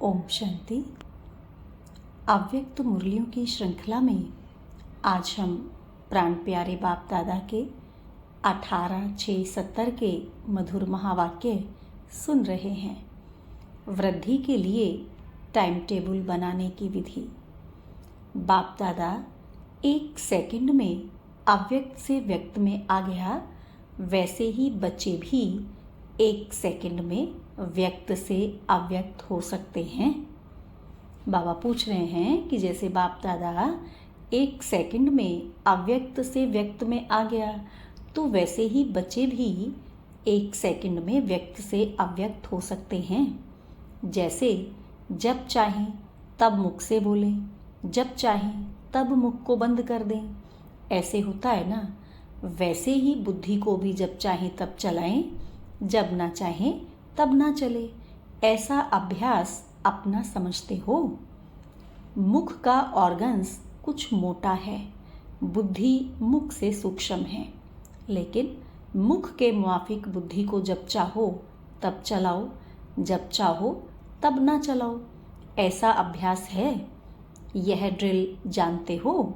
ओम शांति। अव्यक्त मुरलियों की श्रृंखला में आज हम प्राण प्यारे बाप दादा के 18/6/70 के मधुर महावाक्य सुन रहे हैं। वृद्धि के लिए टाइम टेबल बनाने की विधि। बाप दादा 1 सेकंड में अव्यक्त से व्यक्त में आ गया, वैसे ही बच्चे भी 1 सेकंड में व्यक्त से अव्यक्त हो सकते हैं। बाबा पूछ रहे हैं कि जैसे बाप दादा 1 सेकंड में अव्यक्त से व्यक्त में आ गया, तो वैसे ही बच्चे भी 1 सेकंड में व्यक्त से अव्यक्त हो सकते हैं। जैसे जब चाहें तब मुख से बोलें, जब चाहें तब मुख को बंद कर दें, ऐसे होता है ना। वैसे ही बुद्धि को भी जब चाहें तब चलाएं, जब ना चाहें तब ना चले। ऐसा अभ्यास अपना समझते हो। मुख का ऑर्गन्स कुछ मोटा है, बुद्धि मुख से सूक्ष्म है, लेकिन मुख के मुआफिक बुद्धि को जब चाहो तब चलाओ, जब चाहो तब ना चलाओ। ऐसा अभ्यास है। यह ड्रिल जानते हो।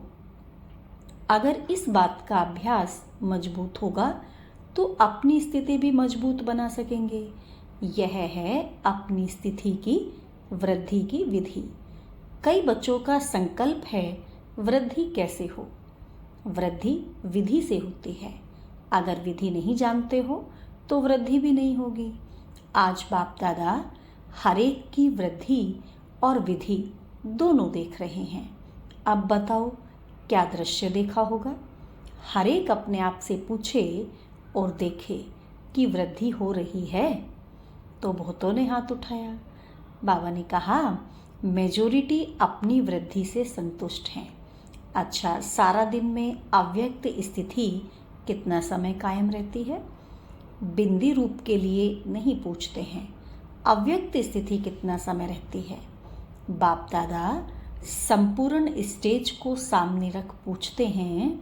अगर इस बात का अभ्यास मजबूत होगा तो अपनी स्थिति भी मजबूत बना सकेंगे। यह है अपनी स्थिति की वृद्धि की विधि। कई बच्चों का संकल्प है वृद्धि कैसे हो। वृद्धि विधि से होती है। अगर विधि नहीं जानते हो तो वृद्धि भी नहीं होगी। आज बाप दादा हर एक की वृद्धि और विधि दोनों देख रहे हैं। अब बताओ क्या दृश्य देखा होगा। हर एक अपने आप से पूछे और देखे कि वृद्धि हो रही है। तो बहुतों ने हाथ उठाया। बाबा ने कहा मेजॉरिटी अपनी वृद्धि से संतुष्ट हैं। अच्छा, सारा दिन में अव्यक्त स्थिति कितना समय कायम रहती है? बिंदी रूप के लिए नहीं पूछते हैं, अव्यक्त स्थिति कितना समय रहती है। बाप दादा संपूर्ण स्टेज को सामने रख पूछते हैं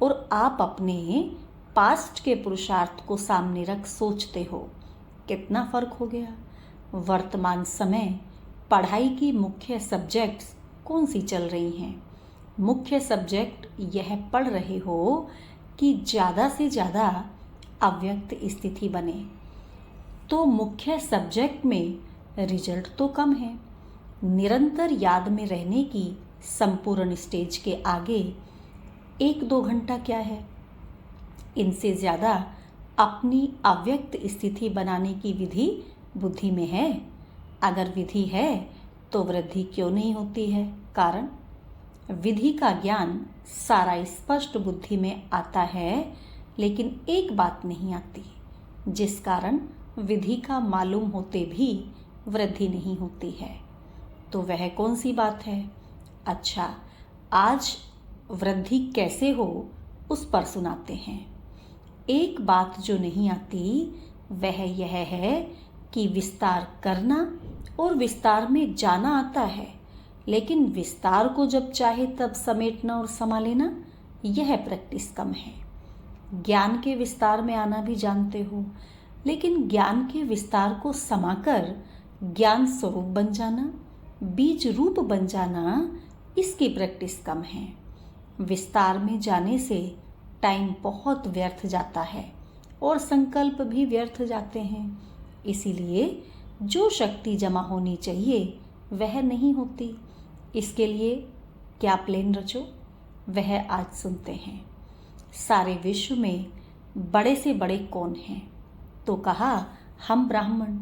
और आप अपने पास्ट के पुरुषार्थ को सामने रख सोचते हो। कितना फर्क हो गया। वर्तमान समय पढ़ाई की मुख्य सब्जेक्ट्स कौन सी चल रही हैं? मुख्य सब्जेक्ट यह पढ़ रहे हो कि ज़्यादा से ज़्यादा अव्यक्त स्थिति बने। तो मुख्य सब्जेक्ट में रिजल्ट तो कम है। निरंतर याद में रहने की संपूर्ण स्टेज के आगे 1-2 घंटा क्या है। इनसे ज़्यादा अपनी अव्यक्त स्थिति बनाने की विधि बुद्धि में है। अगर विधि है तो वृद्धि क्यों नहीं होती है? कारण विधि का ज्ञान सारा स्पष्ट बुद्धि में आता है, लेकिन एक बात नहीं आती, जिस कारण विधि का मालूम होते भी वृद्धि नहीं होती है। तो वह कौन सी बात है? अच्छा, आज वृद्धि कैसे हो उस पर सुनाते हैं। एक बात जो नहीं आती वह यह है कि विस्तार करना और विस्तार में जाना आता है, लेकिन विस्तार को जब चाहे तब समेटना और संभालना, यह प्रैक्टिस कम है। ज्ञान के विस्तार में आना भी जानते हो, लेकिन ज्ञान के विस्तार को समाकर ज्ञान स्वरूप बन जाना, बीज रूप बन जाना, इसकी प्रैक्टिस कम है। विस्तार में जाने से टाइम बहुत व्यर्थ जाता है और संकल्प भी व्यर्थ जाते हैं। इसीलिए जो शक्ति जमा होनी चाहिए वह नहीं होती। इसके लिए क्या प्लान रचो, वह आज सुनते हैं। सारे विश्व में बड़े से बड़े कौन हैं? तो कहा हम ब्राह्मण।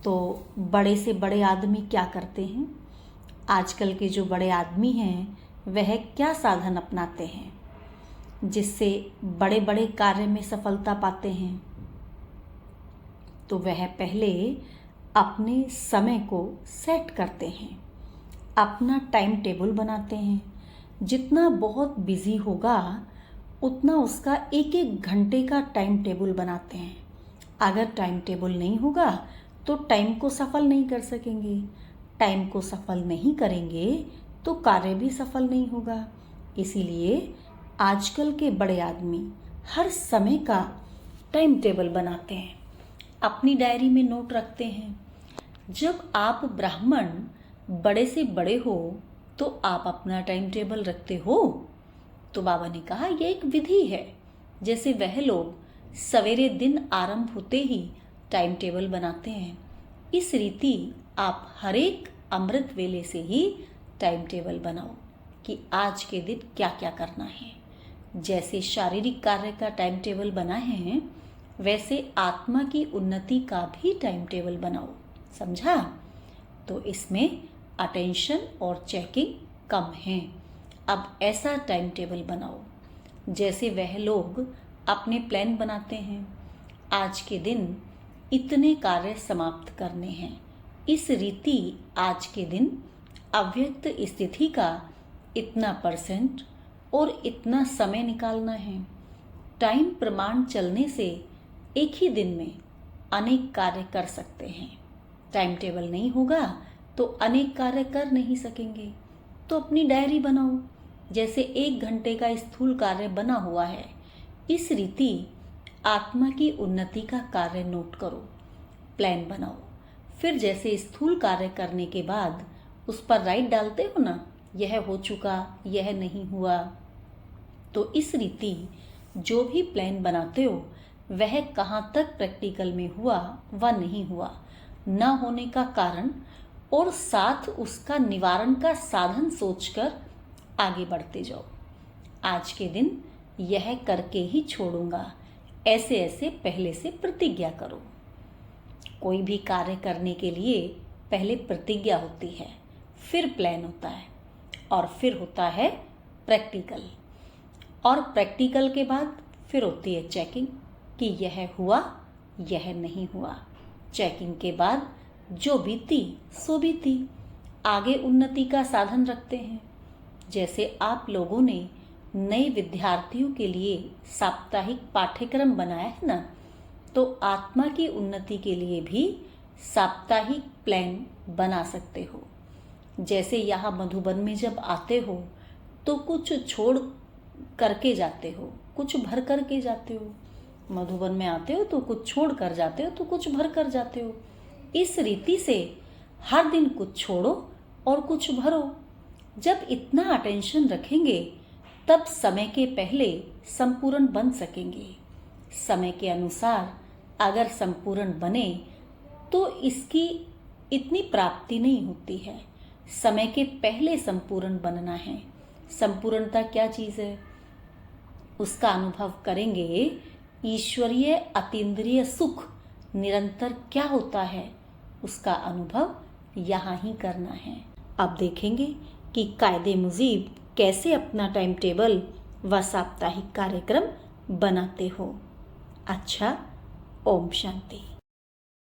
तो बड़े से बड़े आदमी क्या करते हैं? आजकल के जो बड़े आदमी हैं वह क्या साधन अपनाते हैं जिससे बड़े बड़े कार्य में सफलता पाते हैं? तो वह पहले अपने समय को सेट करते हैं, अपना टाइम टेबल बनाते हैं। जितना बहुत बिजी होगा उतना उसका 1-1 घंटे का टाइम टेबल बनाते हैं। अगर टाइम टेबल नहीं होगा तो टाइम को सफल नहीं कर सकेंगे। टाइम को सफल नहीं करेंगे तो कार्य भी सफल नहीं होगा। इसीलिए आजकल के बड़े आदमी हर समय का टाइम टेबल बनाते हैं, अपनी डायरी में नोट रखते हैं। जब आप ब्राह्मण बड़े से बड़े हो तो आप अपना टाइम टेबल रखते हो? तो बाबा ने कहा यह एक विधि है। जैसे वह लोग सवेरे दिन आरंभ होते ही टाइम टेबल बनाते हैं, इस रीति आप हर एक अमृत वेले से ही टाइम टेबल बनाओ कि आज के दिन क्या क्या करना है। जैसे शारीरिक कार्य का टाइम टेबल बनाए हैं, वैसे आत्मा की उन्नति का भी टाइम टेबल बनाओ। समझा? तो इसमें अटेंशन और चेकिंग कम है। अब ऐसा टाइम टेबल बनाओ जैसे वह लोग अपने प्लान बनाते हैं, आज के दिन इतने कार्य समाप्त करने हैं, इस रीति आज के दिन अव्यक्त स्थिति का इतना % और इतना समय निकालना है। टाइम प्रमाण चलने से एक ही दिन में अनेक कार्य कर सकते हैं। टाइम टेबल नहीं होगा तो अनेक कार्य कर नहीं सकेंगे। तो अपनी डायरी बनाओ, जैसे 1 घंटे का स्थूल कार्य बना हुआ है, इस रीति आत्मा की उन्नति का कार्य नोट करो, प्लान बनाओ। फिर जैसे स्थूल कार्य करने के बाद उस पर राइट डालते हो ना, यह हो चुका, यह नहीं हुआ। तो इस रीति जो भी प्लान बनाते हो वह कहाँ तक प्रैक्टिकल में हुआ व नहीं हुआ, न होने का कारण और साथ उसका निवारण का साधन सोचकर आगे बढ़ते जाओ। आज के दिन यह करके ही छोड़ूंगा, ऐसे ऐसे पहले से प्रतिज्ञा करो। कोई भी कार्य करने के लिए पहले प्रतिज्ञा होती है, फिर प्लान होता है और फिर होता है प्रैक्टिकल, और प्रैक्टिकल के बाद फिर होती है चेकिंग कि यह हुआ, यह नहीं हुआ। चेकिंग के बाद जो बीती सो बीती, आगे उन्नति का साधन रखते हैं। जैसे आप लोगों ने नए विद्यार्थियों के लिए साप्ताहिक पाठ्यक्रम बनाया है ना, तो आत्मा की उन्नति के लिए भी साप्ताहिक प्लान बना सकते हो। जैसे यहाँ मधुबन में जब आते हो तो कुछ छोड़ करके जाते हो, कुछ भर करके जाते हो। मधुबन में आते हो तो कुछ छोड़ कर जाते हो, तो कुछ भर कर जाते हो। इस रीति से हर दिन कुछ छोड़ो और कुछ भरो। जब इतना अटेंशन रखेंगे तब समय के पहले संपूर्ण बन सकेंगे। समय के अनुसार अगर संपूर्ण बने तो इसकी इतनी प्राप्ति नहीं होती है। समय के पहले संपूर्ण बनना है। संपूर्णता क्या चीज़ है, उसका अनुभव करेंगे। ईश्वरीय अतीन्द्रिय सुख निरंतर क्या होता है, उसका अनुभव यहाँ ही करना है। अब देखेंगे कि कायदे मुजीब कैसे अपना टाइम टेबल व साप्ताहिक कार्यक्रम बनाते हो। अच्छा, ओम शांति।